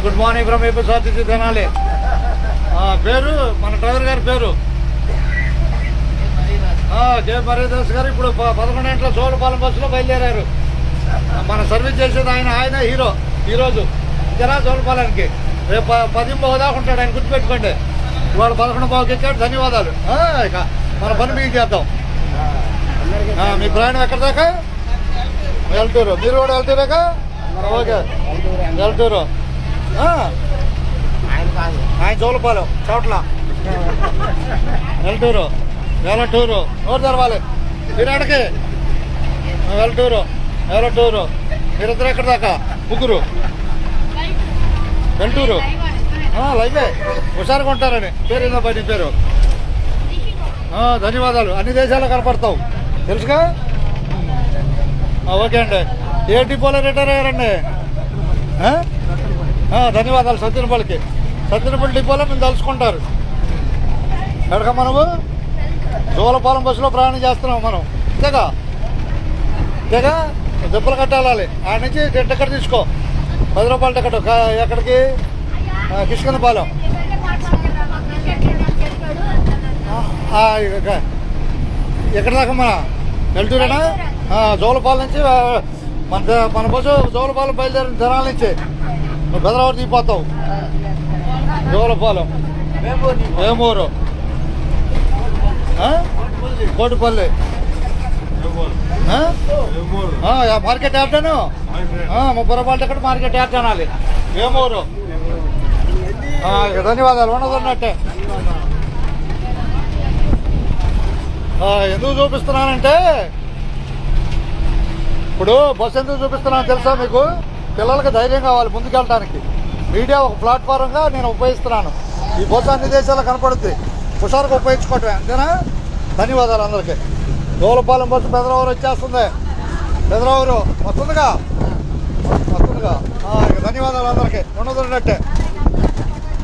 Good morning from APSRTC Tenali. పేరు మన driver గారి పేరు జే మరీదాస్ గారు. ఇప్పుడు 11 గంటల చోళపాలెం బస్సులో బయలుదేరారు. మన సర్వీస్ చేసేది ఆయన హీరో ఈరోజు జరా చోళపాలెంకి. రేపు 10:15 దాకా ఉంటాడు ఆయన, గుర్తుపెట్టుకోండి. ఇవాళ 11:15 ఎక్కాడు. ధన్యవాదాలు. ఇక మన పని మీకు చేద్దాం. మీ ప్రయాణం ఎక్కడి దాకా? వెళ్తూరు. మీరు కూడా వెళ్తూరేగా? ఓకే, వెళ్తూరు. ఆయన చోళపాలెం చోట్ల వెళ్తూరు. వెలటూరు నోరు తెరవాలి. విరాటకి వెలటూరు. మీరిద్దరు ఎక్కడి దాకా? ముగ్గురు వెళ్తూరు. లైవే హుషారుగా ఉంటారని పేరు ఏందో బయట పేరు. ధన్యవాదాలు. అన్ని దేశాల్లో కనపడతావు తెలుసుగా. ఓకే అండి. ఏ డిపోలో రిటైర్ అయ్యారండి? ధన్యవాదాలు. సత్యనపల్లి డిపోలో మేము తలుచుకుంటారు. ఎక్కడికమ్మా నువ్వు? జోలపాలెం బస్సులో ప్రయాణం చేస్తున్నాం మనం. ఇంతేగా దెబ్బలు కట్టాలి. ఆడ నుంచి టికెట్ తీసుకో, 10 రూపాయల టికెట్. ఎక్కడికి? కిష్కిందపాలెం. ఎక్కడి దాకా మన వెళ్తూరేనా? జోలపాలెం నుంచి మన బస్సు జోలపాలెం బయలుదేరిన జనాల నుంచి బెదరావతి దిగిపోతావు. జోలపాలెం, వేమూరు, కోటిపల్లి, మార్కెట్ యాప్టాను 30 రూపాయల టికెట్ మార్కెట్ యాప్ అనాలి. వేమూరు. ధన్యవాదాలు. ఉన్నదన్నట్టే. ఎందుకు చూపిస్తున్నానంటే, ఇప్పుడు బస్సు ఎందుకు చూపిస్తున్నాను తెలుసా మీకు? పిల్లలకి ధైర్యం కావాలి ముందుకెళ్ళడానికి. మీడియా ఒక ప్లాట్ఫారంగా నేను ఉపయోగిస్తున్నాను. ఈ బస్సు అన్ని దేశాల్లో కనపడుద్ది. హుషారుగా ఉపయోగించుకోవటమే, అంతేనా? ధన్యవాదాలు అందరికీ. జోలపాలెం బస్సు బెదరావూరు వచ్చేస్తుంది. బెదరావూరు వస్తుందిగా. ధన్యవాదాలు అందరికీ. ఉన్నదన్నట్టే.